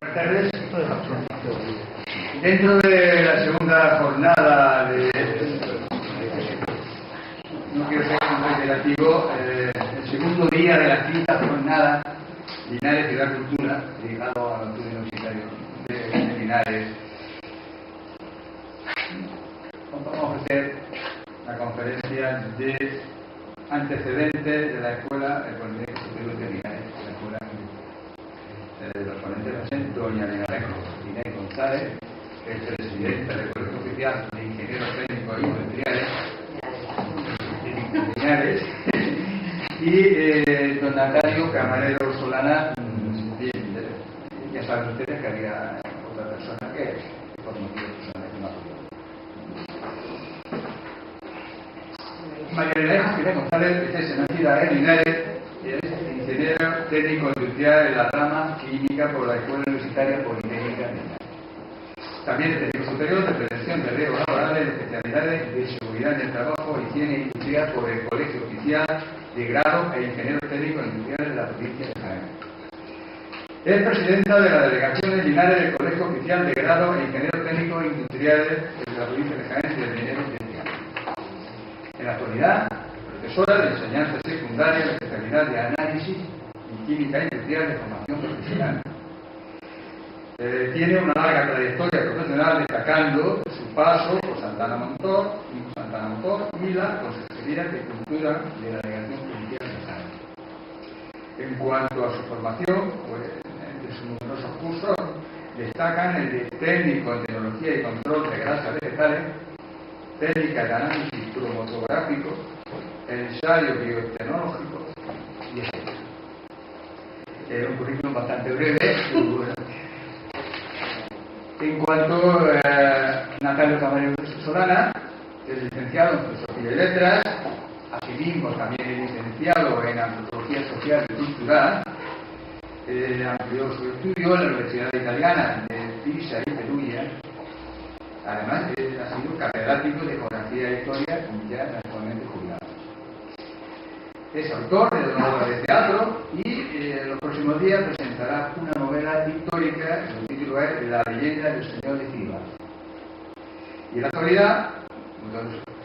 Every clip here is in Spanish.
Buenas tardes. Dentro de la segunda jornada no quiero ser muy reiterativo, el segundo día de la quinta jornada Linares Ciudad Cultura, dedicado al estudio universitario de Linares. Vamos a ofrecer la conferencia de antecedentes de la escuela, el Colegio Superior de Linares, la escuela. Los ponentes va a ser doña Inés González, que es presidenta del Colegio Oficial de Ingenieros Técnicos Industriales, y don Natalio Camarero Solana. Ya saben ustedes que había otra persona que por motivos personales no María Inés González es nacida en Linares. Es ingeniero técnico industrial en la rama química por la Escuela Universitaria Politécnica de Linares. También es técnico superior de prevención de riesgos laborales de especialidades de seguridad en el trabajo y higiene industrial por el Colegio Oficial de Grado e ingeniero técnico industrial de la provincia de Jaén. Es presidenta de la delegación de Linares del Colegio Oficial de Grado e ingeniero técnico industriales de la provincia de Jaén desde enero de este año. En la actualidad, profesora de enseñanza secundaria de especialidad de análisis y química industrial de formación profesional. Tiene una larga trayectoria profesional destacando su paso por Santana Motor y la Consejería de Cultura de la Delegación Provincial de Jaén. En cuanto a su formación, pues, entre sus numerosos cursos destacan el de técnico en tecnología y control de grasas vegetales, técnica de análisis cromatográfico, ensayo biotecnológico y etc. Un currículum bastante breve. En cuanto a Natalio Camarero Solana, es licenciado en Filosofía y Letras, asimismo también es licenciado en Antropología Social y Cultural, amplió su estudio en la Universidad Italiana de Pisa y Perugia. Además, ha sido catedrático de Geografía e Historia y ya actualmente jubilado. Es autor de una obra de teatro y en los próximos días presentará una novela histórica, el título es La leyenda del Señor de Cibas. Y en la actualidad, como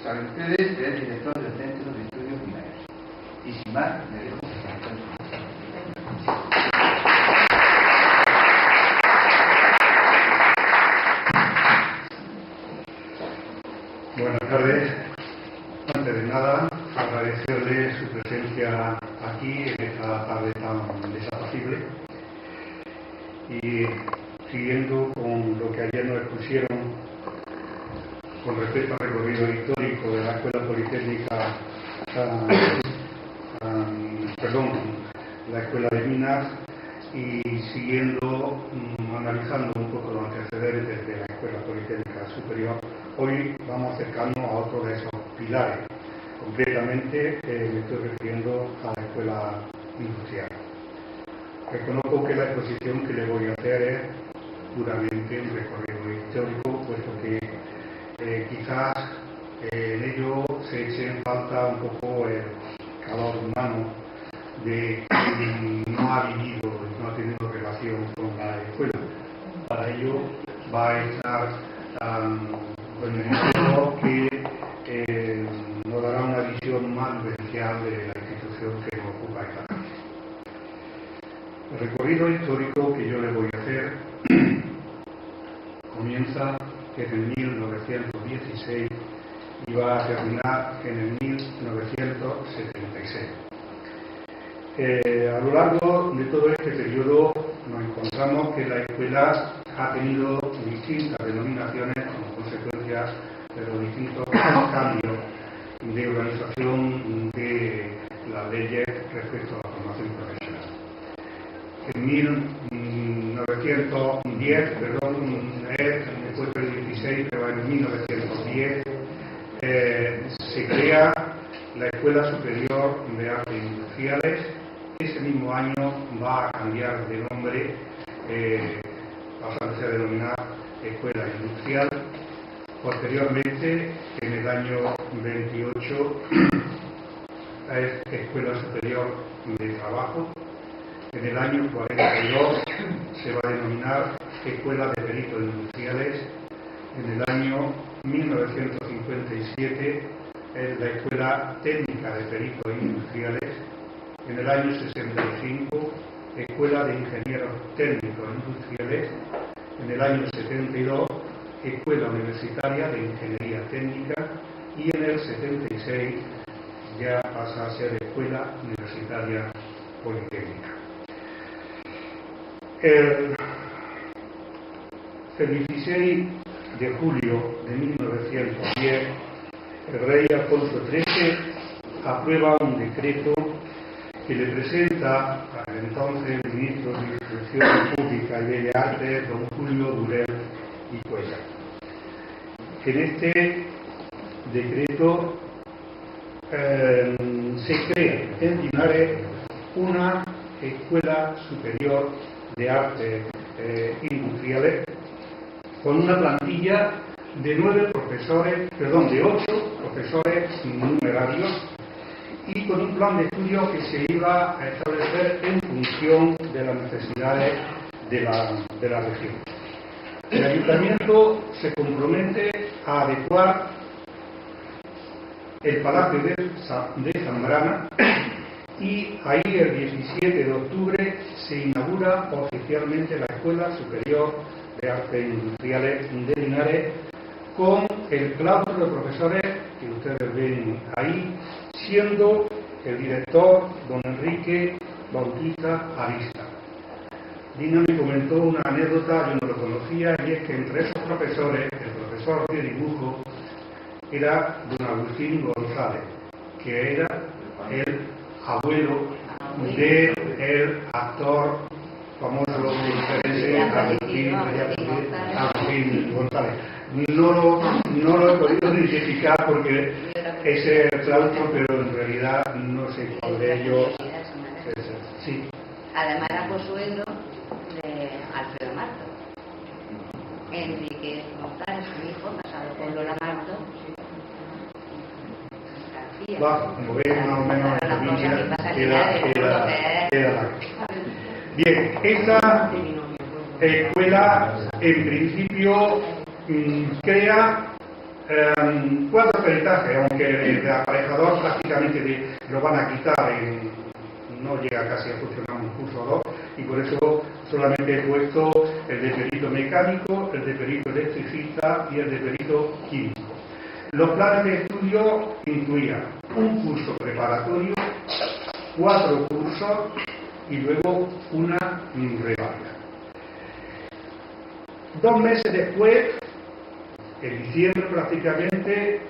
saben ustedes, es director del Centro de Estudios Linares. Y sin más, me dejo. Buenas tardes. Antes de nada, agradecerle su presencia aquí en esta tarde tan desapacible. Y siguiendo con lo que ayer nos expusieron con respecto al recorrido histórico de la Escuela Politécnica, la Escuela de Minas, y siguiendo analizando un poco los antecedentes de la Escuela Politécnica Superior, hoy vamos a acercarnos a otro de esos pilares. Concretamente me estoy refiriendo a la Escuela Industrial. Reconozco que la exposición que le voy a hacer es puramente un recorrido histórico, puesto que quizás en ello se eche en falta un poco el calor humano de quien no ha vivido, no ha tenido relación con la escuela. Para ello va a estar el ministro que nos dará una visión más vivencial de la institución que nos ocupa esta tarde. El recorrido histórico que yo le voy a hacer comienza en el 1916 y va a terminar en el 1976. A lo largo de todo este periodo nos encontramos que la escuela ha tenido distintas denominaciones como consecuencia de los distintos cambios de organización de las leyes respecto a la formación profesional. En 1910, después del 16, pero en 1910 se crea la Escuela Superior de Artes Industriales. Ese mismo año va a cambiar de nombre, pasándose a denominar Escuela Industrial. Posteriormente, en el año 28, es Escuela Superior de Trabajo. En el año 42 se va a denominar Escuela de Peritos Industriales. En el año 1957 es la Escuela Técnica de Peritos Industriales. En el año 65, Escuela de Ingenieros Técnicos Industriales. En el año 72, Escuela Universitaria de Ingeniería Técnica. Y en el 76 ya pasa a ser Escuela Universitaria Politécnica. El 16 de julio de 1910, el rey Alfonso XIII aprueba un decreto que le presenta al entonces ministro de Instrucción Pública y Bellas Artes, don Julio Durell y Cuellar. En este decreto se crea en Linares una escuela superior de artes industriales con una plantilla de 8 profesores numerarios y con un plan de estudio que se iba a establecer en función de las necesidades de la región. El ayuntamiento se compromete a adecuar el Palacio de Zambrana y ahí el 17 de octubre se inaugura oficialmente la Escuela Superior de Artes Industriales de Linares con el claustro de profesores que ustedes ven ahí, siendo el director don Enrique Bautista Arista. Dina me comentó una anécdota, yo no lo conocía, y es que entre esos profesores, el profesor de dibujo era don Agustín González, que era el abuelo del actor famoso Agustín González. No lo he podido identificar porque ese es el claustro, pero en realidad no sé cuál de ellos es. Sí. Además era consuelo de Alfredo Marto. Enrique González, su hijo, casado con Lola Marto. Como ven, más o menos la línea queda la. Bien, esta escuela en principio crea 4 peritajes, aunque el aparejador prácticamente lo van a quitar, no llega casi a funcionar un curso o 2, y por eso solamente he puesto el de perito mecánico, el de perito electricista y el de perito químico. Los planes de estudio incluían un curso preparatorio, 4 cursos y luego una reválida. 2 meses después, en diciembre prácticamente,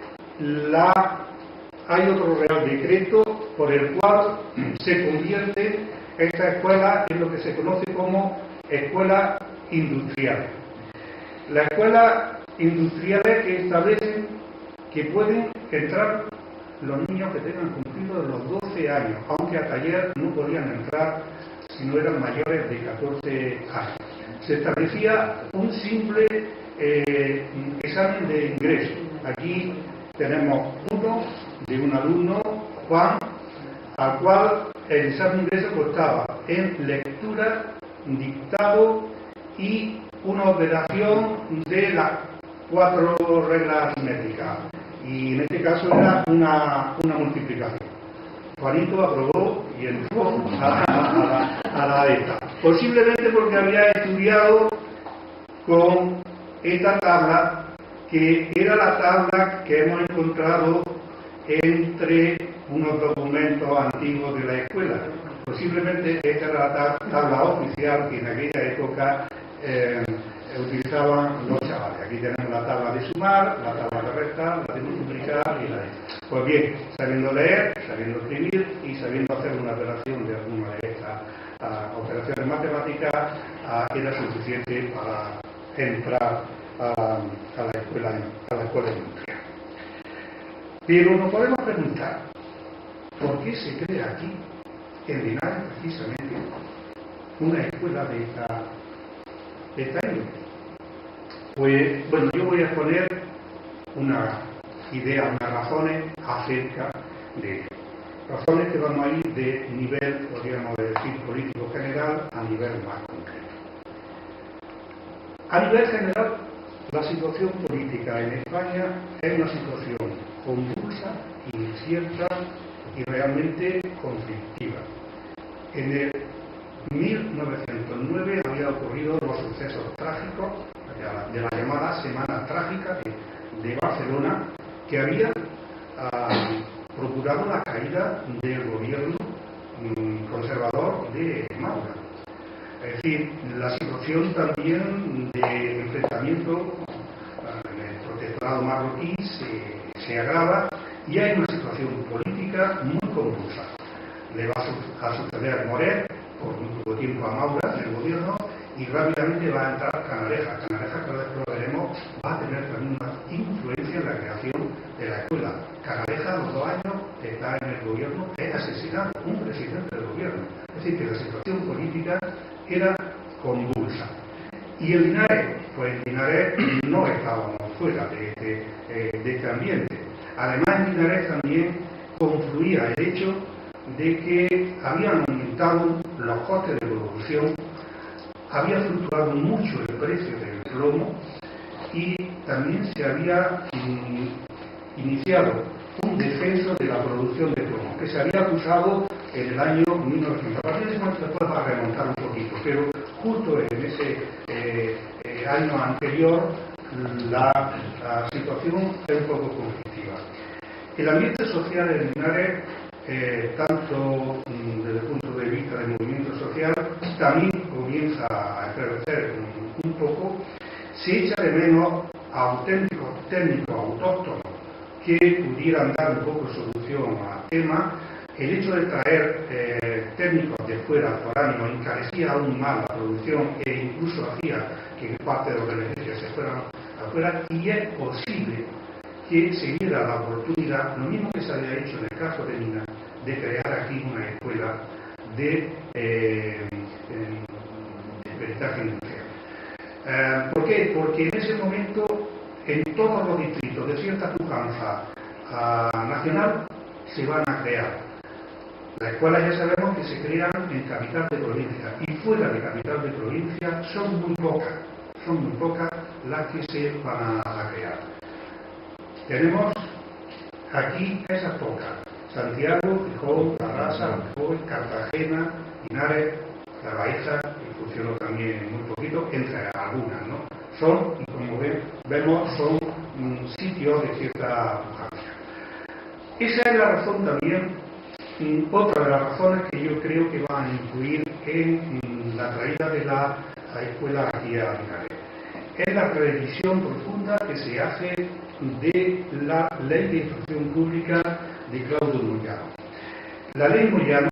hay otro Real Decreto por el cual se convierte esta escuela en lo que se conoce como escuela industrial. Las escuelas industriales que establecen que pueden entrar los niños que tengan cumplido los 12 años, aunque hasta ayer no podían entrar si no eran mayores de 14 años. Se establecía un simple examen de ingreso. Aquí tenemos uno de un alumno, Juan, al cual el examen de ingreso constaba en lectura, dictado y una operación de las 4 reglas métricas. Y en este caso era una multiplicación. Juanito aprobó y entró a la ETA. Posiblemente porque había estudiado con esta tabla, que era la tabla que hemos encontrado entre unos documentos antiguos de la escuela. Posiblemente esta era la tabla oficial que en aquella época utilizaban los chavales. Aquí tenemos la tabla de sumar, la tabla de restar, la de multiplicar y la de... Pues bien, sabiendo leer, sabiendo escribir y sabiendo hacer una operación de alguna de estas operaciones matemáticas, era suficiente para entrar a la escuela industrial. Pero nos podemos preguntar, ¿por qué se crea aquí, en Linares precisamente, una escuela de esta índole? Pues, bueno, yo voy a exponer una idea, unas razones acerca de ello. Razones que van a ir de nivel, podríamos decir, político general a nivel más concreto. A nivel general, la situación política en España es una situación convulsa, incierta y realmente conflictiva. En el 1909 había ocurrido los sucesos trágicos de la llamada Semana Trágica de Barcelona, que había procurado la caída del gobierno conservador de Maura. Es decir, la situación también de enfrentamiento en el protectorado marroquí se agrava y hay una situación política muy convulsa. Le va a suceder Moret por un poco tiempo a Maura en el gobierno y rápidamente va a entrar Canalejas. Canalejas, cada vez que lo veremos, va a tener también una influencia en la creación de la escuela. Canalejas, a los 2 años, está en el gobierno, es asesinado, un presidente del gobierno. Es decir, que la situación política era convulsa. Y el Linares, pues Linares no estábamos fuera de este ambiente. Además, en Linares también confluía el hecho de que habían aumentado los costes de producción, había fluctuado mucho el precio del plomo y también se había iniciado un descenso de la producción de plomo, que se había acusado en el año 1900. A partir de ese momento después va a remontar un poquito, pero justo en ese año anterior la situación es un poco conflictiva. El ambiente social en Linares, tanto desde el punto de vista del movimiento social, también comienza a efervecer un poco. Se echa de menos a auténticos técnicos autóctonos que pudieran dar un poco solución al tema. El hecho de traer técnicos de fuera, foráneos, encarecía aún más la producción e incluso hacía que parte de los beneficios se fueran afuera, y es posible que se diera la oportunidad, lo mismo que se había hecho en el caso de Linares, de crear aquí una escuela de peritaje industrial. ¿Por qué? Porque en ese momento, en todos los distritos de cierta pujanza nacional, se van a crear. Las escuelas ya sabemos que se crean en capital de provincia, y fuera de capital de provincia son muy pocas las que se van a crear. Tenemos aquí esas pocas: Santiago, Gijón, Tarrasa, Alcoy, Cartagena, Linares, La Baeza, que funcionó también muy poquito, entre algunas, ¿no? Son, y como vemos, son sitios de cierta pujanza. Esa es la razón también, otra de las razones que yo creo que van a influir en la traída de la escuela aquí a Linares. Es la revisión profunda que se hace de la Ley de Instrucción Pública de Claudio Moyano. La ley Moyano,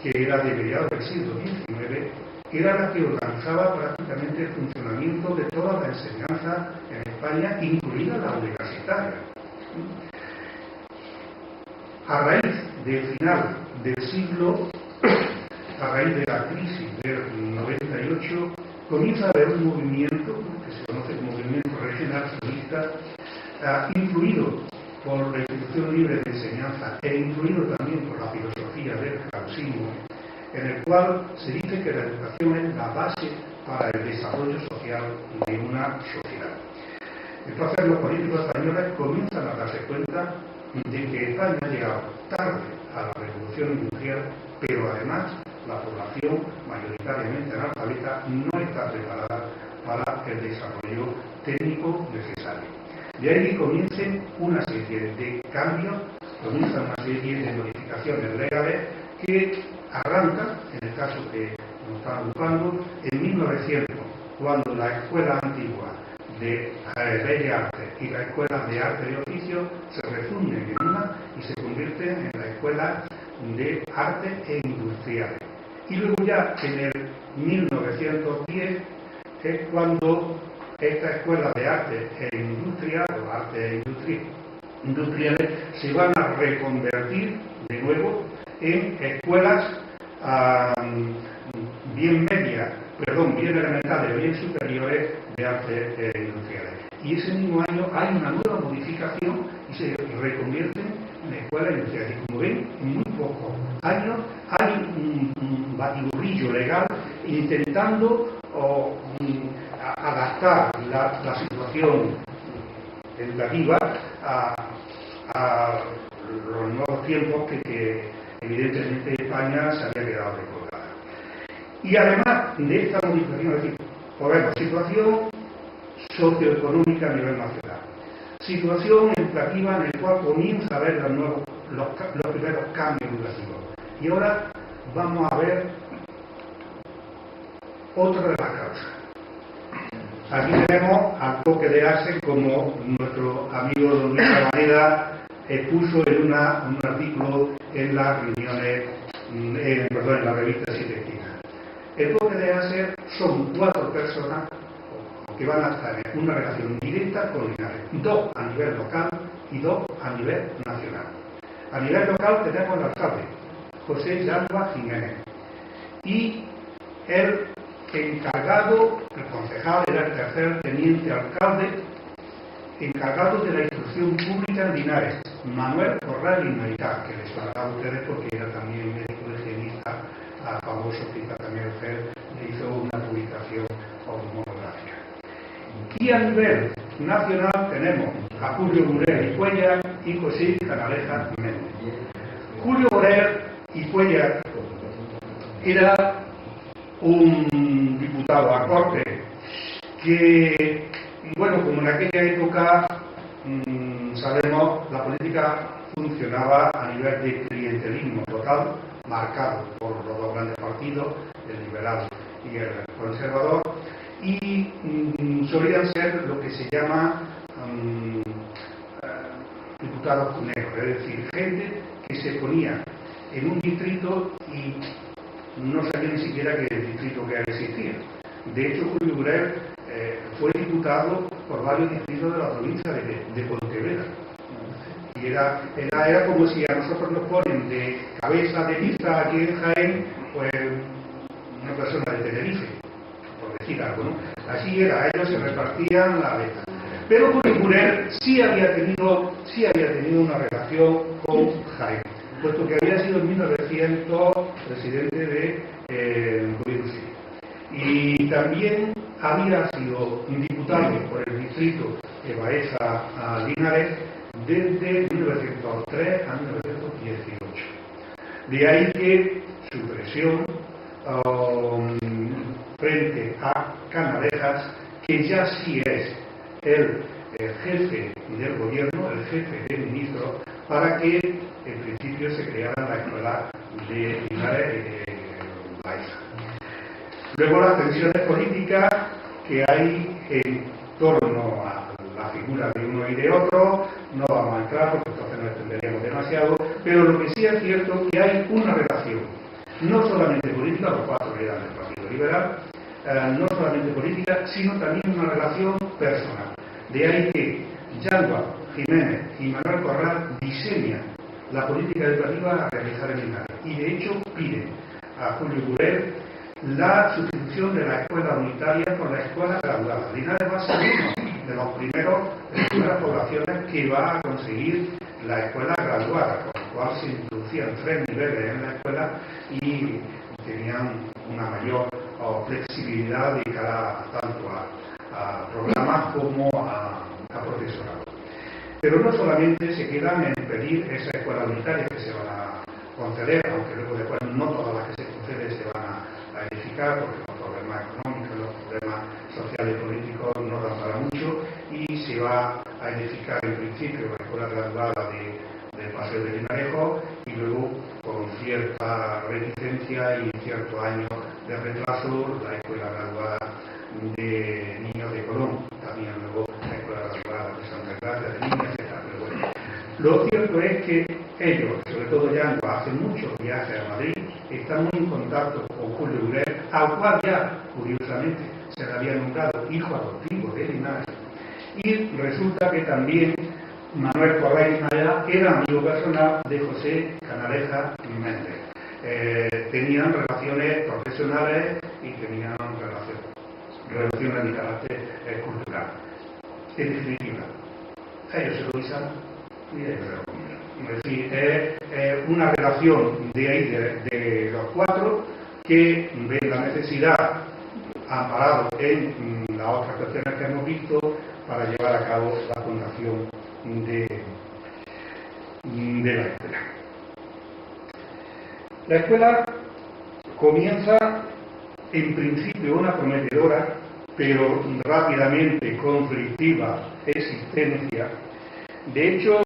que era de mediados del siglo XIX, era la que organizaba prácticamente el funcionamiento de toda la enseñanza en España, incluida la universitaria. A raíz del final del siglo, a raíz de la crisis del 98, comienza a haber un movimiento que se conoce como movimiento regional-sionista, influido por la institución libre de enseñanza e influido también por la filosofía del causismo, en el cual se dice que la educación es la base para el desarrollo social de una sociedad. Entonces los políticos españoles comienzan a darse cuenta de que España ha llegado tarde a la revolución industrial, pero además la población mayoritariamente analfabeta no está preparada para el desarrollo técnico necesario. De ahí que comiencen una serie de cambios, comienzan una serie de modificaciones legales que arrancan, en el caso que nos está ocupando, en 1900, cuando la escuela antigua de Bellas Artes y la escuela de Arte y Oficio se refunden en una y se convierten en la escuela de Arte e Industriales. Y luego ya en el 1910 es cuando esta escuela de arte e industria, o arte e industriales, se van a reconvertir de nuevo en escuelas bien elementales o bien superiores de arte e industriales. y ese mismo año hay una nueva modificación y se reconvierten en escuelas industriales. Y como ven, en muy pocos años hay un batiburrillo legal intentando adaptar la situación educativa a los nuevos tiempos que evidentemente España se había quedado recordada. Y además de esta modificación, es decir, podemos situación socioeconómica a nivel nacional, situación educativa en la cual comienza a ver los primeros cambios educativos. Y ahora vamos a ver otra de las causas. Aquí tenemos al toque de ASE, como nuestro amigo don Luis Cabaneda expuso en un artículo en las reuniones, en la revista Siete Esquinas. El toque de ASE son 4 personas que van a estar en una relación directa con Linares, 2 a nivel local y 2 a nivel nacional. A nivel local tenemos al alcalde, José Yalba Jiménez, y el encargado, el concejal era el tercer teniente alcalde, encargado de la instrucción pública en Linares, Manuel Corral Ignaitar, que les sonará a ustedes porque era también médico higienista famoso, que también hizo una publicación monográfica. Y a nivel nacional tenemos a Julio Burel y Cuellar y José Canalejas Méndez. Julio Burel y Cuellar era un diputado a corte que, bueno, como en aquella época sabemos, la política funcionaba a nivel de clientelismo total, marcado por los 2 grandes partidos, el liberal y el conservador, y solían ser lo que se llama diputados cuneros, es decir, gente que se ponía en un distrito y no sabía ni siquiera que el distrito que existía. De hecho, Julio Burel fue diputado por varios distritos de la provincia de Pontevedra. Y era como si a nosotros nos ponen de cabeza de lista aquí en Jaén, pues una persona de Tenerife, por decir algo, ¿no? Así era, ellos se repartían la beta. Pero Julio Burel sí había tenido una relación con Jaén, puesto que había sido en 1900 presidente de gobierno civil. Y también había sido diputado por el distrito de Baeza a Linares desde 1903 a 1918. De ahí que su presión frente a Canalejas, que ya sí es el jefe del gobierno, el jefe de ministros, para que en principio se creara la escuela de Linares y de Baeza. Luego las tensiones políticas que hay en torno a la figura de uno y de otro, no vamos a entrar porque entonces nos extenderíamos demasiado, pero lo que sí es cierto es que hay una relación, no solamente política, los 4 eran del Partido Liberal, no solamente política, sino también una relación personal. De ahí que Yalba Jiménez y Manuel Corral diseñan la política educativa a realizar en Linares y de hecho piden a Julio Burel la sustitución de la escuela unitaria por la escuela graduada. Linares va a ser uno de las primeras poblaciones que va a conseguir la escuela graduada, con lo cual se introducían 3 niveles en la escuela y tenían una mayor flexibilidad dedicada tanto a programas como a profesorado. Pero no solamente se quedan en pedir esa escuela unitaria que se van a conceder, aunque luego después no todas las que se conceden se van a edificar, porque los problemas económicos, los problemas sociales y políticos no dan para mucho, y se va a edificar en principio la escuela graduada del Paseo de Linarejo, y luego con cierta reticencia y ciertos años de retraso la escuela graduada de niños de Colón, también luego la escuela graduada de Santa Gracia de niñas, etc. Pero bueno, lo cierto es que ellos, sobre todo Yalba, hacen muchos viajes a Madrid, están muy en contacto con Julio Burel, al cual ya, curiosamente, se le había nombrado hijo adoptivo de Linares. Y resulta que también Manuel Corral era amigo personal de José Canalejas Méndez. Tenían relaciones profesionales y tenían relaciones de carácter cultural. en definitiva, ellos se lo guisan y ellos se lo comen. Es decir, es una relación de ahí de los cuatro que ven la necesidad, amparado en las otras cuestiones que hemos visto, para llevar a cabo la fundación de la escuela. La escuela comienza en principio una prometedora, pero rápidamente conflictiva existencia. De hecho,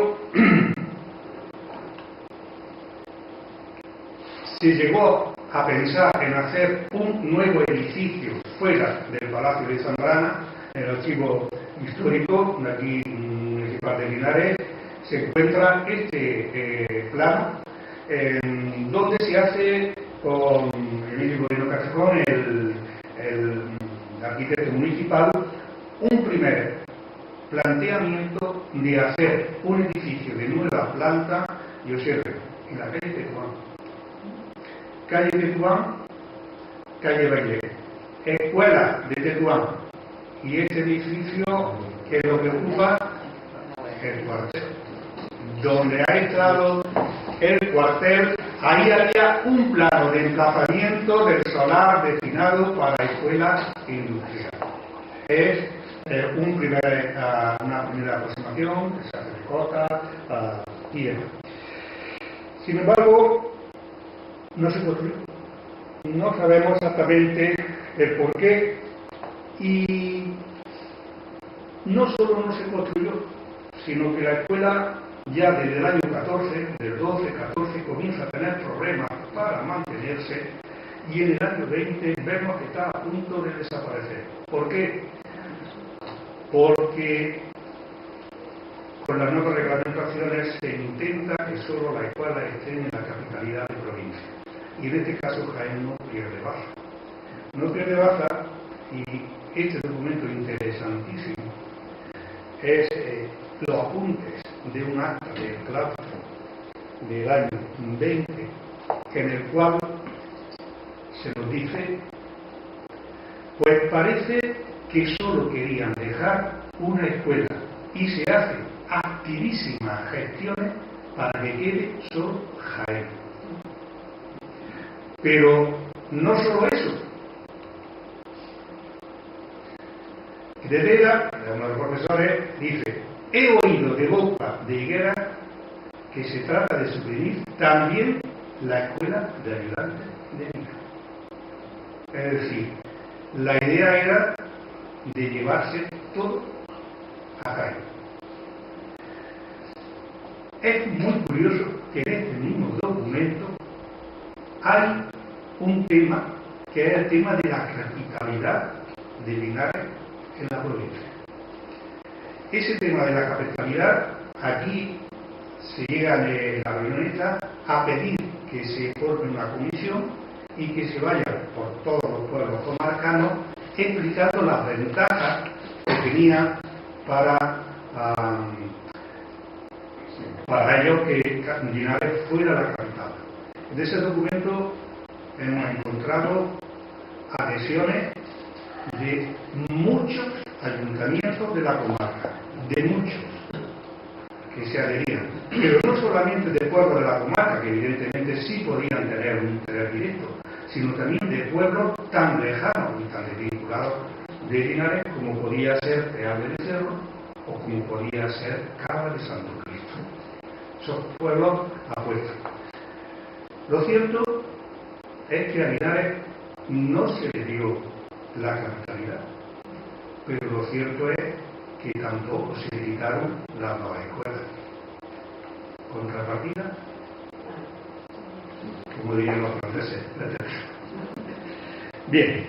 se llegó a pensar en hacer un nuevo edificio fuera del Palacio de Zambrana. En el archivo histórico de aquí municipal de Linares se encuentra este plano, donde se hace con Emilio Moreno Castejón, el arquitecto municipal, un primer planteamiento de hacer un edificio de nueva planta, y observen, en la calle Tetuán. Calle Tetuán, calle Bailé, escuela de Tetuán, y este edificio que es lo que ocupa el cuartel. Donde ha estado el cuartel, ahí había un plano de emplazamiento del solar destinado para escuela industrial. Es una primera aproximación que se hace de cota y demás. Sin embargo, no se construyó. No sabemos exactamente el porqué, y no solo no se construyó, sino que la escuela ya desde el año 14, del 12-14, comienza a tener problemas para mantenerse, y en el año 20 vemos que está a punto de desaparecer. ¿Por qué? Porque con las nuevas reglamentaciones se intenta que solo la escuela esté en la capitalidad de provincia, y en este caso Jaén no pierde baza. No pierde baza, y este documento interesantísimo es los apuntes de un acta del claustro del año 20, en el cual se nos dice, pues parece que solo querían dejar una escuela y se hacen activísimas gestiones para que quede solo Jaén. Pero no solo eso. De Herrera, uno de los profesores, dice: he oído de boca de Higuera que se trata de suprimir también la escuela de ayudantes de Mina. Es decir, la idea era de llevarse todo a Jaén. Es muy curioso que en este mismo documento hay un tema que es el tema de la capitalidad de Linares en la provincia. Ese tema de la capitalidad, aquí se llega en la reunión esta a pedir que se forme una comisión y que se vaya por todos los pueblos comarcanos explicando las ventajas que tenía para ellos que Linares fuera la capital. En ese documento hemos encontrado adhesiones de muchos ayuntamientos de la comarca, de muchos que se adherían, pero no solamente de pueblos de la comarca, que evidentemente sí podían tener un interés directo, sino también de pueblos tan lejanos y tan desvinculados de Linares como podía ser Real del Cerro o como podía ser Cava de Santo Cristo. Esos pueblos apuestan. Lo cierto es que a Linares no se le dio la capitalidad, pero lo cierto es que tampoco se le quitaron las nuevas escuelas. Contrapartida, como dirían los franceses, bien,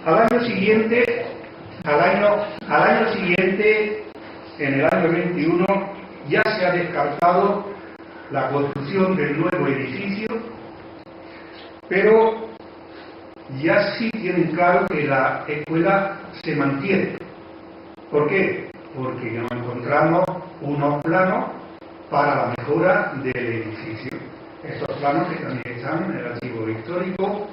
al año siguiente, en el año 21, ya se ha descartado la construcción del nuevo edificio, pero ya sí tienen claro que la escuela se mantiene. ¿Por qué? Porque nos encontramos unos planos para la mejora del edificio. Estos planos que también están en el archivo histórico,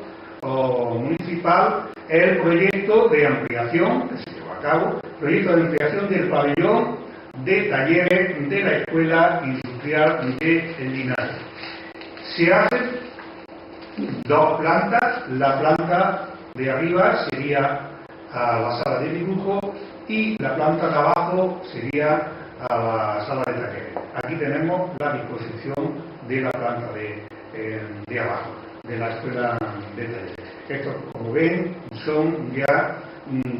municipal es el proyecto de ampliación que se llevó a cabo, proyecto de ampliación del pabellón de talleres de la Escuela Industrial de Linares. Se hacen dos plantas, la planta de arriba sería la sala de dibujo y la planta de abajo sería la sala de talleres. Aquí tenemos la disposición de la planta de abajo, de la escuela de talleres. Estos, como ven, son ya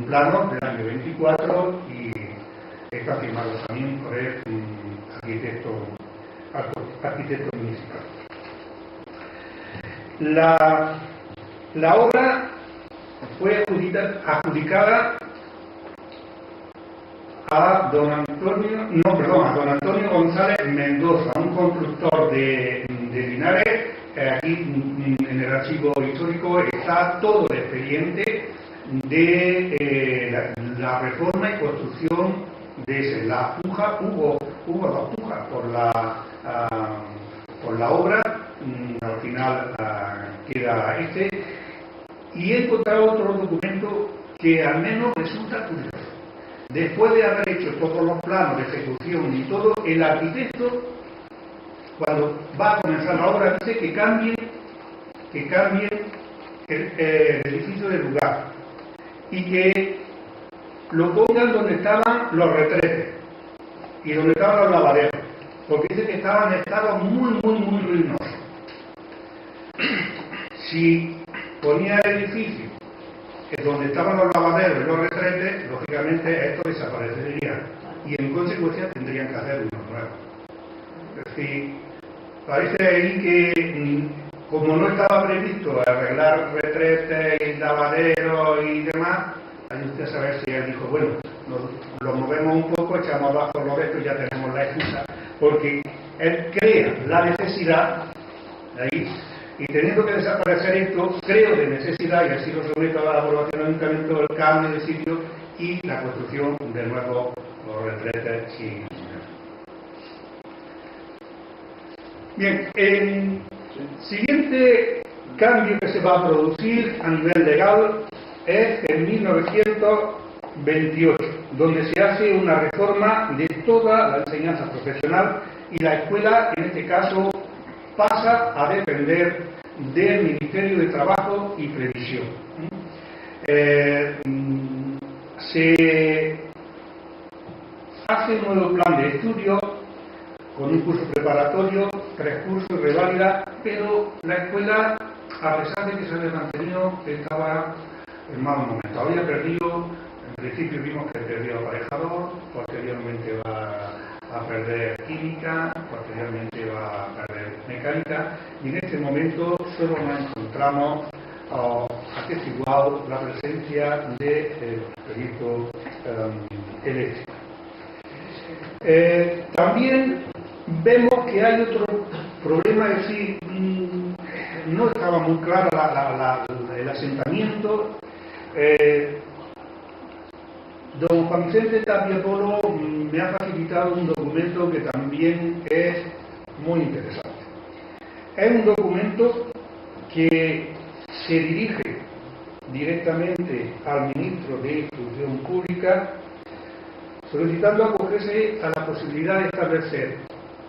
planos del año 24 y está firmado también por el arquitecto municipal. La obra fue adjudicada a don Antonio González Mendoza, un constructor de Linares. Aquí en el archivo histórico está todo el expediente de la reforma y construcción de ese. La puja, hubo dos pujas por la obra, al final queda este, y he encontrado otro documento que al menos resulta curioso. Después de haber hecho todos los planos de ejecución y todo, el arquitecto, cuando va a comenzar la obra, dice que cambien el edificio de lugar y que lo pongan donde estaban los retretes y donde estaban los lavaderos, porque dice que estaban en estado muy ruinoso. Si ponía el edificio donde estaban los lavaderos y los retretes, lógicamente esto desaparecería y en consecuencia tendrían que hacer uno nuevo. Es decir, parece ahí que como no estaba previsto arreglar retretes y lavaderos y demás, hay usted a saber si él dijo, bueno, lo movemos un poco, echamos abajo los restos y ya tenemos la excusa, porque él crea la necesidad de ahí. Y teniendo que desaparecer esto, creo de necesidad, y así lo someto a la aprobación del Ayuntamiento, el cambio de sitio y la construcción de nuevos retretes. Bien, el siguiente cambio que se va a producir a nivel legal es en 1928, donde se hace una reforma de toda la enseñanza profesional y la escuela, en este caso, pasa a depender del Ministerio de Trabajo y Previsión. Se hace un nuevo plan de estudio con un curso preparatorio, 3 cursos y reválida, pero la escuela, a pesar de que se había mantenido, estaba en mal momento. Había perdido, en principio vimos que perdió aparejador, posteriormente va a perder química, posteriormente va a perder mecánica, y en este momento solo nos encontramos atestiguado la presencia del proyecto eléctrico. También vemos que hay otro problema, es decir, no estaba muy claro el asentamiento. Don Juan Vicente Tapia Polo me ha facilitado un documento que también es muy interesante. Es un documento que se dirige directamente al ministro de Instrucción Pública, solicitando acogerse a la posibilidad de establecer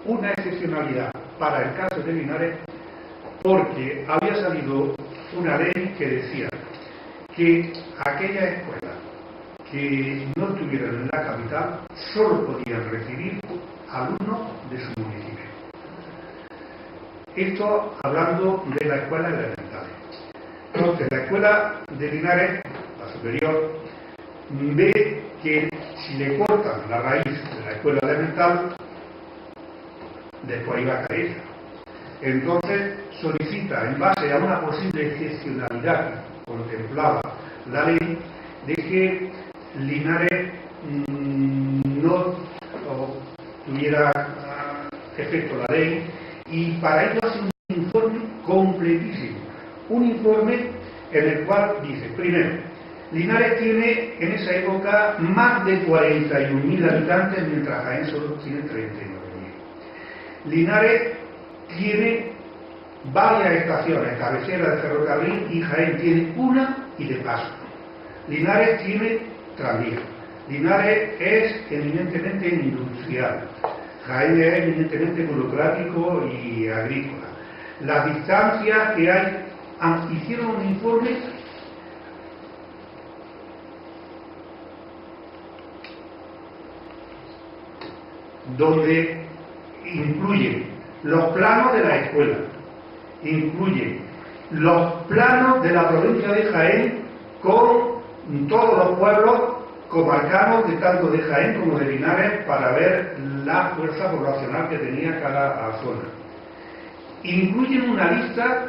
una excepcionalidad para el caso de Linares, porque había salido una ley que decía que aquellas escuelas que no estuvieran en la capital solo podían recibir alumnos de su municipio. Esto hablando de la escuela elemental. Entonces, la escuela de Linares, la superior, ve que si le cortan la raíz de la escuela elemental, después iba a caer. Entonces, solicita, en base a una posible excepcionalidad que contemplaba la ley, de que Linares no tuviera efecto la ley, y para ello hace un informe completísimo. Un informe en el cual dice, primero, Linares tiene en esa época más de 41.000 habitantes, mientras Jaén solo tiene 39.000. Linares tiene varias estaciones cabeceras de ferrocarril y Jaén tiene una y de paso. Linares tiene tranvía. Linares es eminentemente industrial. Jaén es eminentemente burocrático y agrícola. Las distancias que hay, hicieron un informe donde incluyen los planos de la escuela, incluyen los planos de la provincia de Jaén con todos los pueblos comarcanos de tanto de Jaén como de Linares para ver la fuerza poblacional que tenía cada zona. Incluyen una lista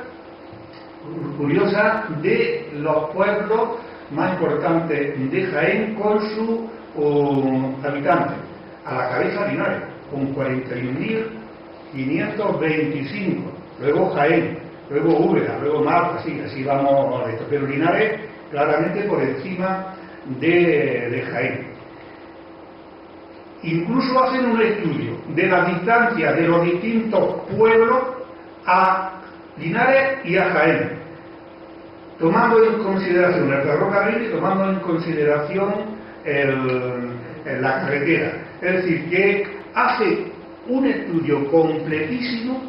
curiosa de los pueblos más importantes de Jaén con sus habitantes. A la cabeza Linares, con 41.525, luego Jaén, luego Úbeda, luego Marta, así vamos a esto, pero Linares claramente por encima de Jaén. Incluso hacen un estudio de la distancia de los distintos pueblos a Linares y a Jaén, tomando en consideración el ferrocarril y tomando en consideración la carretera. Es decir, que hace un estudio completísimo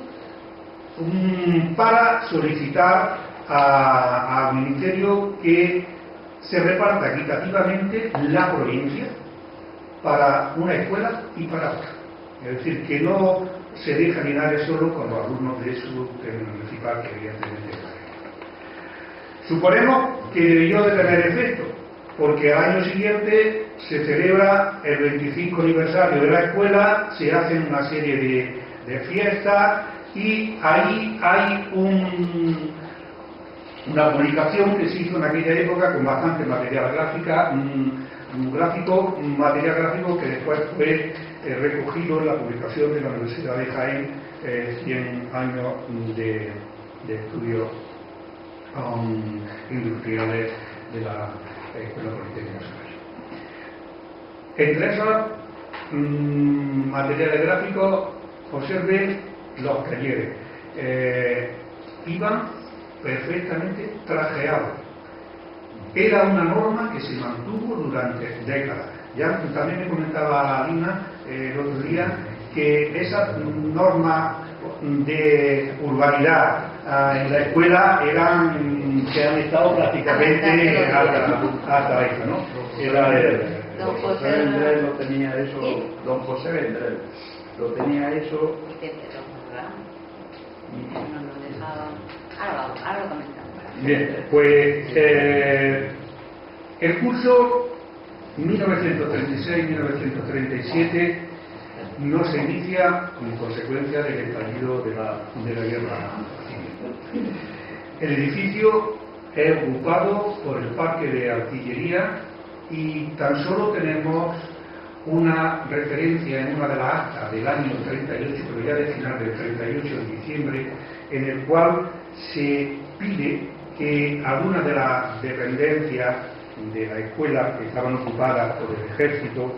para solicitar al Ministerio que se reparta equitativamente la provincia para una escuela y para otra. Es decir, que no se deja Linares solo con los alumnos de su municipal, que evidentemente es. Suponemos que debió de tener efecto, porque al año siguiente se celebra el 25 aniversario de la escuela, se hacen una serie de fiestas y ahí hay una publicación que se hizo en aquella época con bastante material material gráfico que después fue recogido en la publicación de la Universidad de Jaén, 100 años de estudios industriales de la Escuela Politécnica Superior. Entre esos materiales gráficos, observen los talleres. Iban perfectamente trajeados. Era una norma que se mantuvo durante décadas. Ya también me comentaba Lina el otro día que esas normas de urbanidad en la escuela que han estado prácticamente hasta eso, ¿no? Don José Vendrell lo tenía eso, don José Vendrell lo tenía eso. No lo dejaba. Ahora lo comentamos. Bien, pues el curso 1936-1937 no se inicia como consecuencia del estallido de la guerra civil. El edificio es ocupado por el parque de artillería y tan solo tenemos una referencia en una de las actas del año 38, pero ya de final del 38 de diciembre, en el cual se pide que algunas de las dependencias de la escuela que estaban ocupadas por el ejército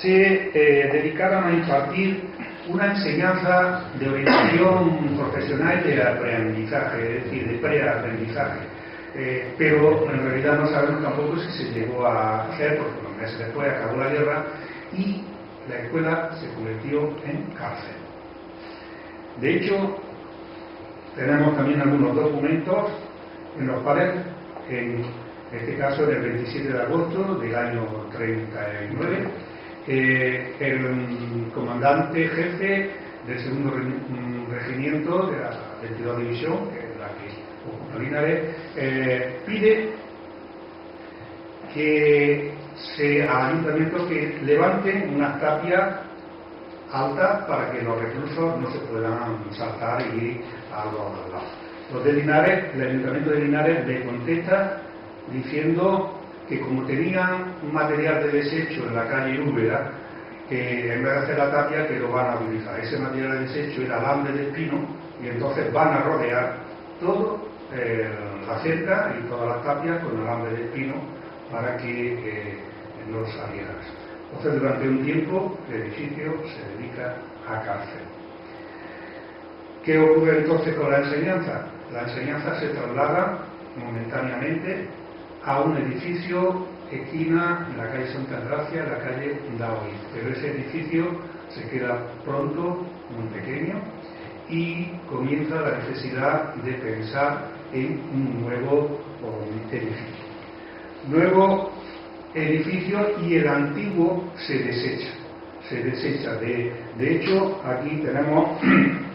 se dedicaran a impartir una enseñanza de orientación profesional y de aprendizaje, es decir, de preaprendizaje. Pero en realidad no sabemos tampoco si se llegó a hacer, porque unos meses después acabó la guerra y la escuela se convirtió en cárcel. De hecho, tenemos también algunos documentos en los cuales, en este caso en el 27 de agosto del año 39, el comandante jefe del segundo regimiento de la 22 división, que es la que ocupa Linares, pide que al ayuntamiento que levanten unas tapias altas para que los reclusos no se puedan saltar y ir a los lados. Los de Linares, el ayuntamiento de Linares le contesta diciendo que como tenían un material de desecho en la calle Úbeda, que en vez de hacer la tapia que lo van a utilizar. Ese material de desecho era alambre de espino y entonces van a rodear todo la cerca y todas las tapias con alambre de espino para que no salieran. Entonces durante un tiempo el edificio se dedica a cárcel. ¿Qué ocurre entonces con la enseñanza? La enseñanza se traslada momentáneamente a un edificio esquina en la calle Santa Gracia, en la calle Daoí. Pero ese edificio se queda pronto muy pequeño y comienza la necesidad de pensar en un nuevo edificio. Nuevo edificio y el antiguo se desecha. De hecho, aquí tenemos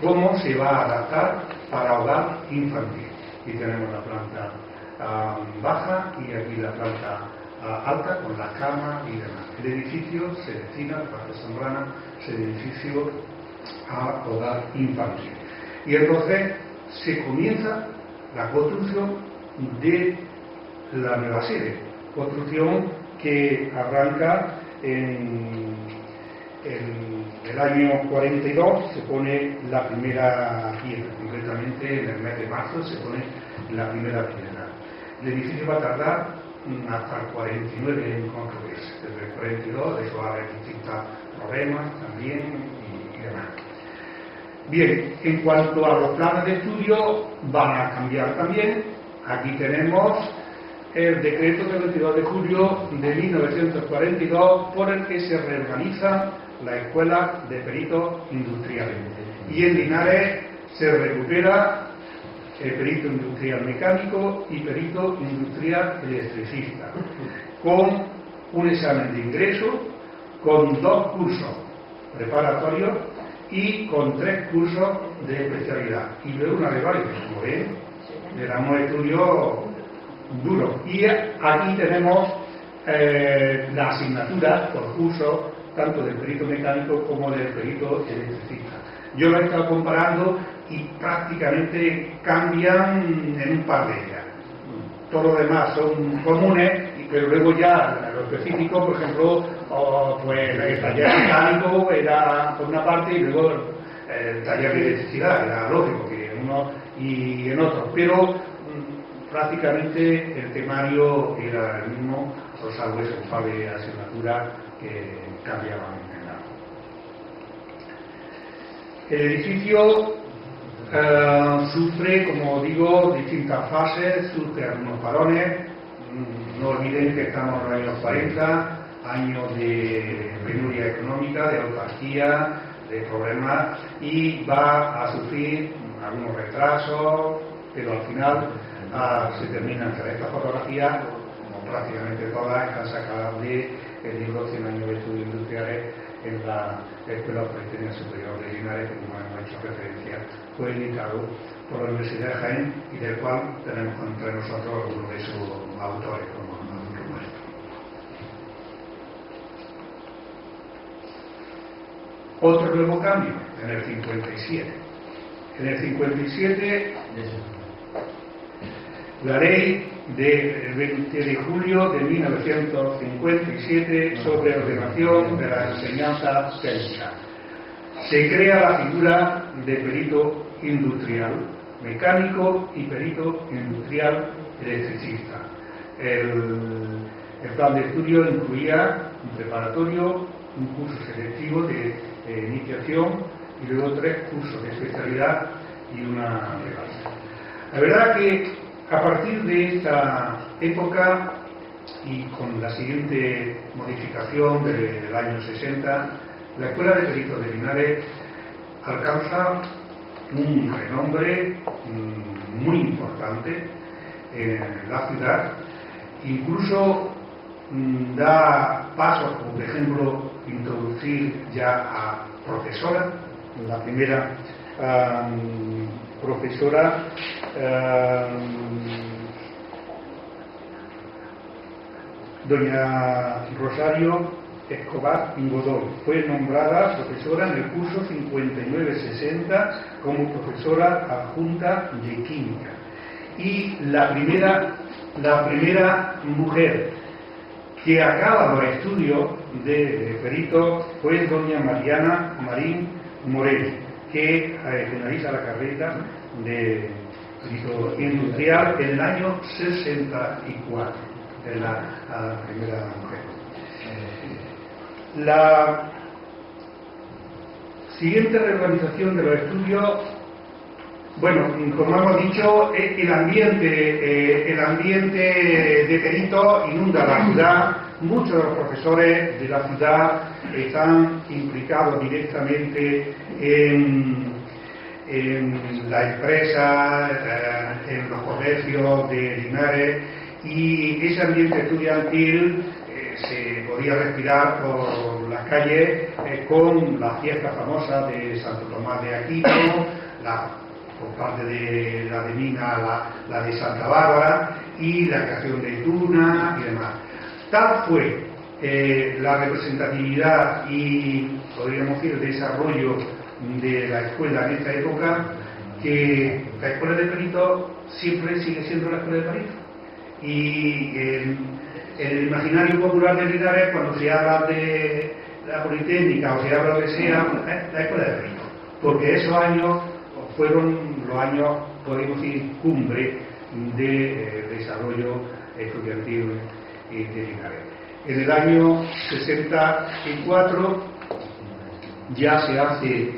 cómo se va a adaptar para hogar infantil. Aquí tenemos la planta baja y aquí la planta alta con las camas y demás. El edificio se destina, la parte zambrana, el edificio a hogar infantil. Y entonces se comienza la construcción de la nueva sede, construcción que arranca en el año 42, se pone la primera piedra, concretamente en el mes de marzo se pone la primera piedra. El edificio va a tardar hasta el 49 en construirse. Desde el 42 eso va a haber distintos problemas también y demás. Bien, en cuanto a los planes de estudio van a cambiar también. Aquí tenemos el decreto del 22 de julio de 1942 por el que se reorganiza la Escuela de Peritos Industriales. Y en Linares se recupera el perito industrial mecánico y perito industrial electricista, con un examen de ingreso, con 2 cursos preparatorios y con 3 cursos de especialidad. Y luego una revalida, como ven, le damos estudios duros. Y aquí tenemos la asignatura por curso, tanto del perito mecánico como del perito electricista. Yo lo he estado comparando y prácticamente cambian en un par de ellas. Todos los demás son comunes, pero luego ya lo específico, por ejemplo, pues el taller mecánico era por una parte y luego el taller de electricidad, era lógico que en uno y en otro, pero prácticamente el temario era el mismo, salvo ese par de asignaturas que cambiaban en algo. El edificio sufre, como digo, distintas fases, sufre algunos parones. No olviden que estamos en los años 40, años de penuria económica, de autarquía, de problemas, y va a sufrir algunos retrasos, pero al final se terminan. Estas fotografías, como prácticamente todas, están sacadas del libro 100 años de estudios industriales en la Escuela Politécnica Superior de Linares, que como hemos hecho referencia, fue editado por la Universidad de Jaén y del cual tenemos entre nosotros algunos de sus autores, como muestro. Otro nuevo cambio en el 57. En el 57, la ley del 20 de julio de 1957 sobre ordenación de la enseñanza técnica. Se crea la figura de perito industrial mecánico y perito industrial electricista. El plan de estudio incluía un preparatorio, un curso selectivo de iniciación y luego 3 cursos de especialidad y una legal. La verdad que a partir de esta época y con la siguiente modificación del año 60, la Escuela de Peritos de Linares alcanza un renombre muy importante en la ciudad, incluso da pasos, como por ejemplo introducir ya a profesora, la primera profesora doña Rosario Escobar Godoy, fue nombrada profesora en el curso 59-60 como profesora adjunta de química. Y la primera mujer que acaba los estudios de perito fue doña Mariana Marín Moreno, que finaliza la carrera de perito industrial en el año 64, es la primera mujer. La siguiente reorganización de los estudios Bueno, como hemos dicho, el ambiente de Perito inunda la ciudad. Muchos de los profesores de la ciudad están implicados directamente en la empresa, en los colegios de Linares, y ese ambiente estudiantil se podía respirar por las calles con las fiestas famosas de Santo Tomás de Aquino, por parte de la de Mina, la de Santa Bárbara, y la creación de Tuna y demás. Tal fue la representatividad y, podríamos decir, el desarrollo de la escuela en esta época, que la escuela de Perito siempre sigue siendo la escuela de Perito. Y en el imaginario popular de Linares, cuando se habla de la Politécnica o se habla de SEA, la escuela de Perito, porque esos años fueron los años, podemos decir, cumbre de desarrollo estudiantil de Linares. En el año 64 ya se hace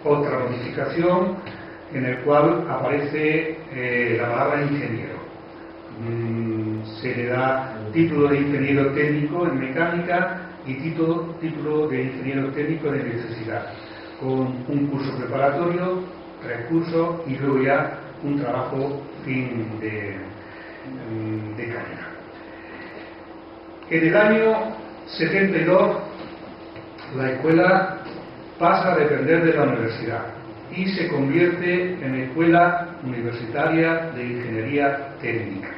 otra modificación en el cual aparece la palabra ingeniero. Se le da título de ingeniero técnico en mecánica y título de ingeniero técnico en electricidad, con un curso preparatorio, 3 cursos y luego ya un trabajo fin de carrera. En el año 72 la escuela pasa a depender de la universidad y se convierte en Escuela Universitaria de Ingeniería Técnica.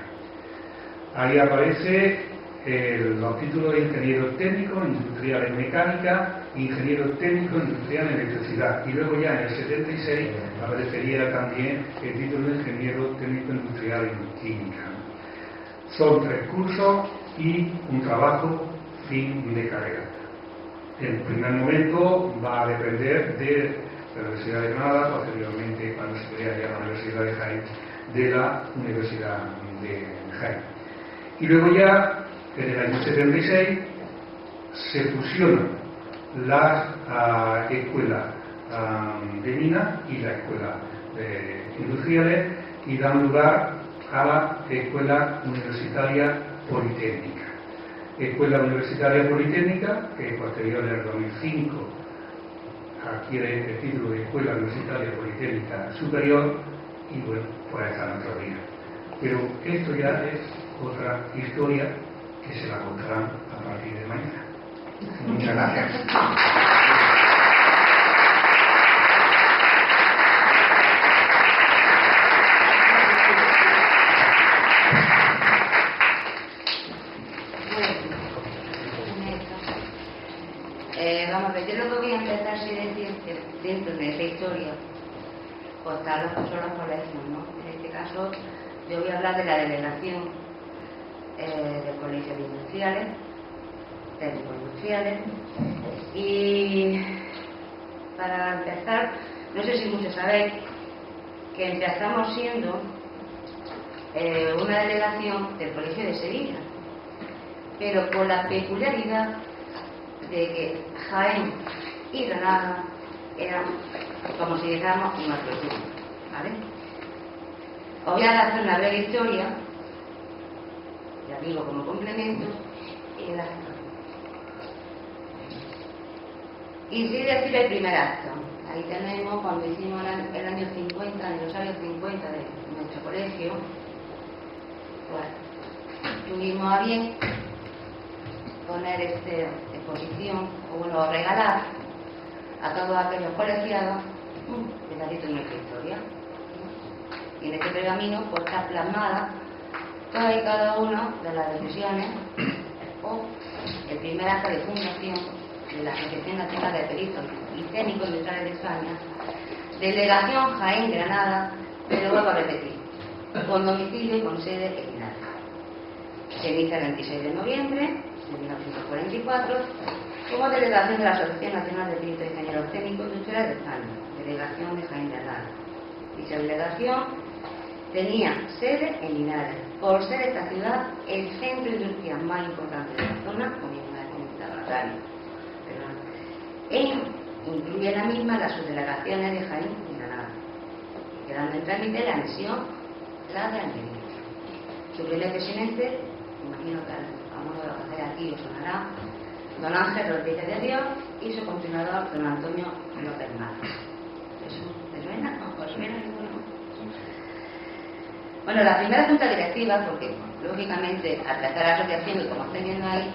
Ahí aparece los títulos de ingeniero técnico industrial en mecánica, ingeniero técnico industrial en electricidad, y luego ya en el 76 aparecería también el título de ingeniero técnico industrial en química. Son 3 cursos y un trabajo fin de carrera. En el primer momento va a depender de la Universidad de Granada, posteriormente, cuando se crea ya la Universidad de Jaén, de la Universidad de Jaén. Y luego ya, en el año 76, se fusiona la escuela de Mina y la escuela de industriales y dan lugar a la Escuela Universitaria Politécnica. Escuela Universitaria Politécnica, que posterior al 2005 adquiere el título de Escuela Universitaria Politécnica Superior, y bueno, pues está en nuestra vida. Pero esto ya es otra historia que se la contarán a partir de mañana. Muchas gracias. Vamos a ver, yo lo que voy a empezar es decir que dentro de esa historia pues están los colegios, ¿no? En este caso yo voy a hablar de la delegación de colegios industriales, técnicos industriales, y para empezar, no sé si muchos sabéis que empezamos siendo una delegación del Colegio de Sevilla, pero con la peculiaridad de que Jaén y Granada eran, como si dijéramos, nuestro grupo, ¿vale? Os voy a hacer una breve historia, ya digo como complemento, y sí decir el primer acto. Ahí tenemos cuando hicimos el año 50, aniversario 50 de nuestro colegio, pues tuvimos a bien poner exposición, o bueno, regalar a todos aquellos colegiados un pedacito de nuestra historia. Y en este pergamino pues está plasmada todas y cada una de las decisiones o el primer acto de fundación de la Asociación Nacional de Peritos y Técnicos Industriales de España, delegación Jaén Granada, pero vuelvo a repetir, con domicilio y con sede en Linares. Se inicia el 26 de noviembre de 1944 como delegación de la Asociación Nacional de Peritos y Ingenieros Técnicos Industriales de España, delegación de Jaén Granada. Dicha delegación tenía sede en Linares, por ser esta ciudad el centro industrial más importante de la zona, como una vez comentaba Octavio, e incluye la misma las subdelegaciones de Jaén y Granada. quedando en trámite la anexión, la de Almería. Su primer presidente, imagino que a uno de los que hacer aquí os sonará, don Ángel Rodríguez de Dios, y su continuador, don Antonio López Márquez. ¿Eso te suena? ¿No os suena ninguno? Bueno, la primera junta directiva, porque lógicamente al tratar la asociación, y como estáis viendo ahí,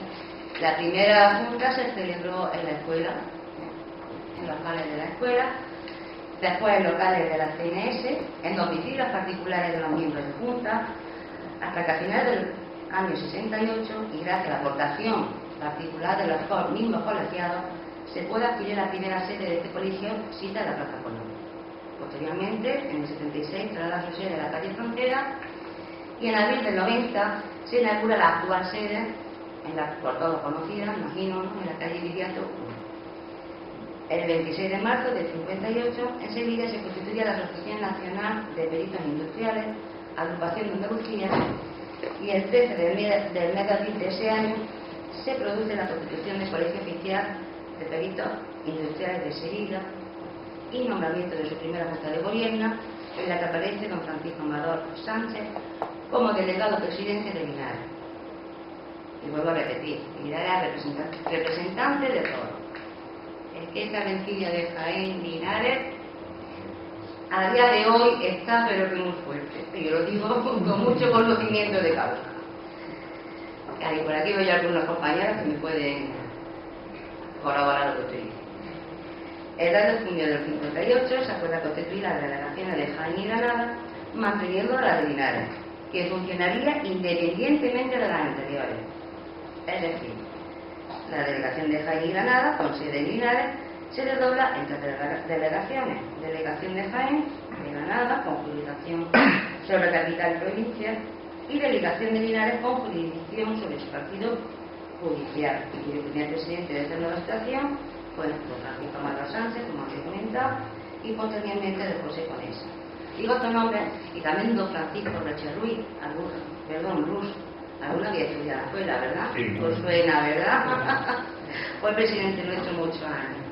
la primera junta se celebró en la escuela, en los locales de la escuela, después en locales de la CNS, en domicilios particulares de los miembros de junta, hasta que a finales del año 68, y gracias a la aportación particular de los mismos colegiados, se puede adquirir la primera sede de este colegio, cita en la Plaza Colón. Posteriormente, en el 76, traslada su sede a la calle Frontera, y en abril del 90 se inaugura la actual sede, por todos conocida, imagino, ¿no?, en la calle Viriato 1. El 26 de marzo del 58, en Sevilla se constituye la Asociación Nacional de Peritos Industriales, Agrupación de Andalucía, y el 13 del mes de abril de ese año se produce la constitución del Colegio Oficial de Peritos Industriales de Sevilla y nombramiento de su primera junta de gobierno, en la que aparece don Francisco Amador Sánchez como delegado presidente de Linares. Y vuelvo a repetir, Linares representante de todo. Es que esta rencilla de Jaén Linares a día de hoy está pero que muy fuerte. Y yo lo digo con mucho conocimiento de causa. Y por aquí veo algunos compañeros que me pueden corroborar lo que estoy diciendo. El 2 de junio del 58 se acuerda constituir las delegaciones de Jaén y Granada, manteniendo la de Linares, que funcionaría independientemente de las anteriores. Es decir, la delegación de Jaén y Granada, con sede en Linares, se desdobla en tres delegaciones: delegación de Jaén, de Granada, con jurisdicción sobre capital y provincia, y delegación de Linares, con jurisdicción sobre su partido judicial. Y el primer presidente de esta nueva situación fue don Francisco Amador Sánchez, como os he comentado, y posteriormente de José Conesa. Digo estos nombres, y también don Francisco Reche Ruiz, Rus, alguno había estudiado en la escuela, ¿verdad? Sí. Pues suena, ¿verdad? Fue presidente nuestro muchos años.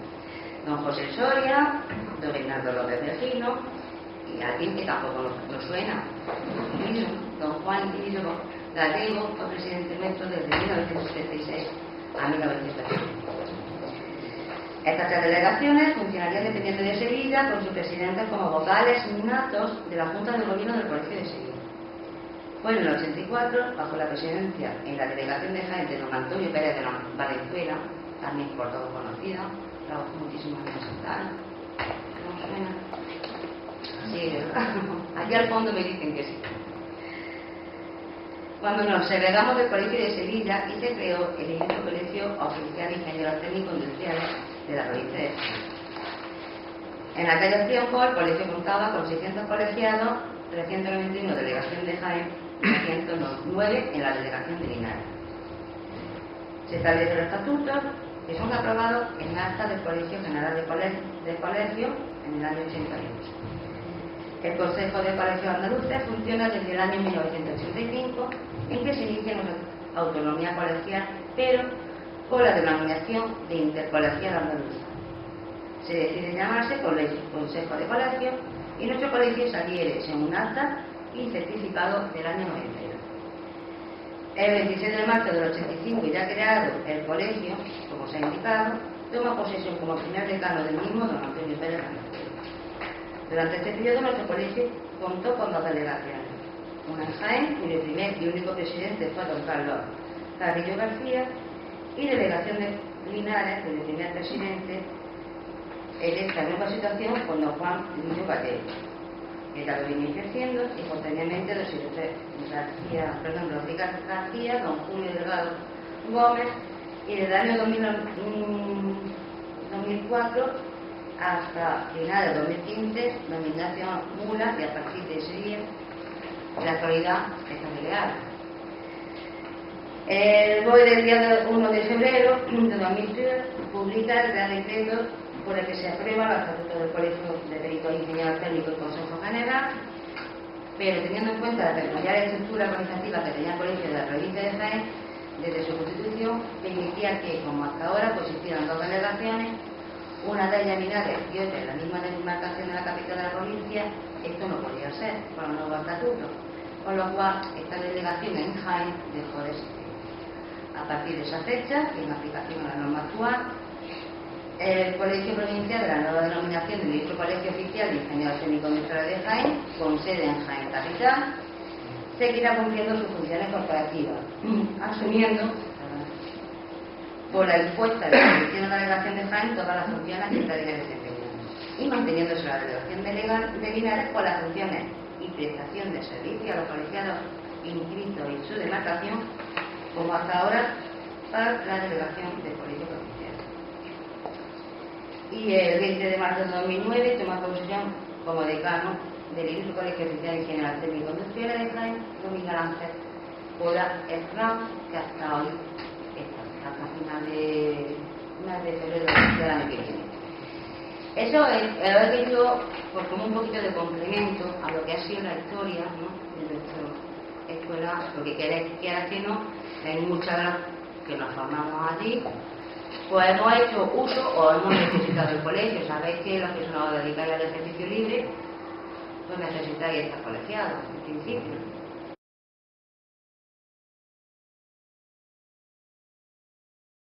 Don José Soria, don Bernardo López Vergino, y alguien que tampoco nos suena, don Juan Guillo Gallego, fue presidente nuestro desde 1976 a 1970. Estas tres delegaciones funcionarían dependiendo de Sevilla, con sus presidentes como vocales natos de la Junta de Gobierno del Colegio de Sevilla. Fue en el 84, bajo la presidencia en la delegación de Jaén de don Antonio Pérez de la Valenzuela, también por todos conocida, trabajó muchísimos años en tal. ¿No suena? Sí, ¿verdad? Allí al fondo me dicen que sí. Cuando nos segregamos del Colegio de Sevilla y se creó el Instituto Colegio Oficial de Ingenieros Técnicos Industriales de la provincia de Sevilla. En aquellos tiempos el colegio contaba con 600 colegiados, 391 en delegación de Jaén y 109 en la delegación de Linares. Se establecen los estatutos que son aprobados en acta del Colegio General de Colegio en el año 88. El Consejo de Colegios Andaluces funciona desde el año 1985, en que se inicia la autonomía colegial, pero con la denominación de Intercolegial Andaluza. Se decide llamarse Consejo de Colegios y nuestro colegio se adhiere según acta y certificado del año 92. El 26 de marzo del 85, ya creado el colegio, como se ha indicado, toma posesión como primer decano del mismo don Antonio Pérez Valenzuela. Durante este periodo nuestro colegio contó con dos delegaciones, una en Jaén, cuyo primer y único presidente fue don Carlos Carrillo García, y delegación de Linares, cuyo primer presidente en esta nueva situación fue don Juan Lillo Gallego, que ya lo venía ejerciendo, y posteriormente los Rodríguez García, don Julio Delgado Gómez, y desde el año 2004 hasta finales de 2015, don Ignacio Mula, y a partir de ese día, en la actualidad, está delegado. El BOE del día 1 de febrero de 2003 publica el Real Decreto por el que se aprueba el Estatuto del Colegio de Peritos Ingenieros Técnicos y Consejo General, pero teniendo en cuenta la peculiar estructura organizativa que tenía el colegio de la provincia de Jaén, desde su constitución permitía que, como hasta ahora, pues existieran dos delegaciones, una de ellas en Linares y otra en la misma demarcación de la capital de la provincia, esto no podía ser por el nuevo estatuto, con lo cual esta delegación en Jaén dejó de existir. A partir de esa fecha, y en aplicación a la norma actual, el Colegio Provincial de la nueva denominación del dicho Colegio Oficial de Ingenieros Técnicos Industriales de Jaén, con sede en Jaén Capital, seguirá cumpliendo sus funciones corporativas, asumiendo por la impuesta de la Dirección de la Delegación de Jaén todas las funciones que esta viene desempeñando, y manteniéndose la Delegación de Linares con las funciones y prestación de servicio a los colegiados inscritos en su demarcación, como hasta ahora para la Delegación del Colegio Provincial. Y el 20 de marzo de 2009 toma posesión como decano del Ilustre Colegio Oficial de Ingenieros Técnicos Industriales de Jaén, don Miguel Ángel Pola Esram, que hasta hoy está hasta final de febrero del año que viene. Eso he querido pues, como un poquito de complemento a lo que ha sido la historia, ¿no?, de nuestra escuela, porque quiera que no, hay muchas de las que nos formamos allí, pues hemos hecho uso o hemos necesitado el colegio. Sabéis que los que son dedicáis al ejercicio libre, pues necesitáis estar colegiados, en principio.